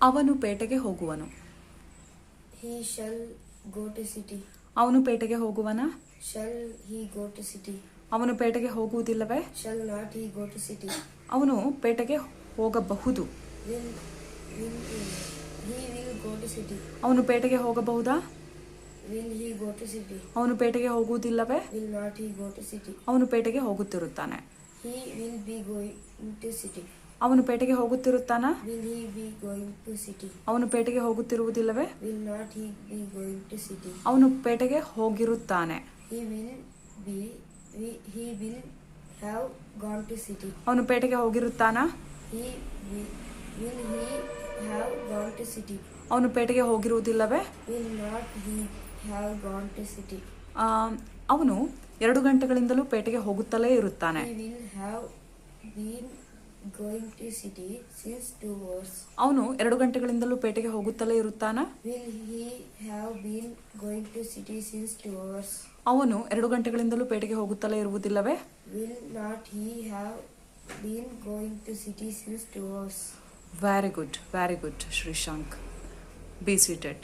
ಅವನು ಪೇಟೆಗೆ ಹೋಗುವನು. He shall go to city. ಅವನು ಪೇಟೆಗೆ ಹೋಗುವನ? Shall he go to city? ಅವನು ಪೇಟೆಗೆ ಹೋಗುವುದಿಲ್ಲವೇ? Shall not he go to city? ಅವನು ಪೇಟೆಗೆ ಹೋಗಬಹುದು. Will he will go to city? ಅವನು ಪೇಟೆಗೆ ಹೋಗಬಹುದಾ? Will he go to city? ಅವನು ಪೇಟೆಗೆ ಹೋಗುವುದಿಲ್ಲವೇ? Will not he go to city? ಅವನು ಪೇಟೆಗೆ ಹೋಗುತ್ತಿರುತ್ತಾನೆ. He will be going to city. ಅವನು ಪೇಟೆಗೆ ಹೋಗುತ್ತಿರುತ್ತಾನ? Will he be going to city? ಅವನು ಪೇಟೆಗೆ ಹೋಗುತ್ತಿರುವುದಿಲ್ಲವೇ? Will not he be going to city? ಅವನು ಪೇಟೆಗೆ ಹೋಗಿರುತ್ತಾನೆ. He will have gone to city. ಅವನು ಪೇಟೆಗೆ ಹೋಗಿರುತ್ತಾನಾ? Will he have gone to city? ಅವನು ಪೇಟೆಗೆ ಹೋಗಿರುವುದಿಲ್ಲವೇ? Will not he have gone to city? ಅವನು 2 ಗಂಟೆಗಳಿಂದಲೂ ಪೇಟೆಗೆ ಹೋಗುತ್ತಲೇ ಇರುತ್ತಾನೆ. He will have been going to city since 2 hours. ಅವನು 2 ಗಂಟೆಗಳಿಂದಲೂ ಪೇಟೆಗೆ ಹೋಗುತ್ತಲೇ ಇರುತ್ತಾನ? Will he have been going to city since 2 hours? ಅವನು 2 ಗಂಟೆಗಳಿಂದಲೂ ಪೇಟೆಗೆ ಹೋಗುತ್ತಲೇ ಇರುವುದಿಲ್ಲವೇ? Will not he have been going to city since 2 hours? Very good Shrishank. Be seated.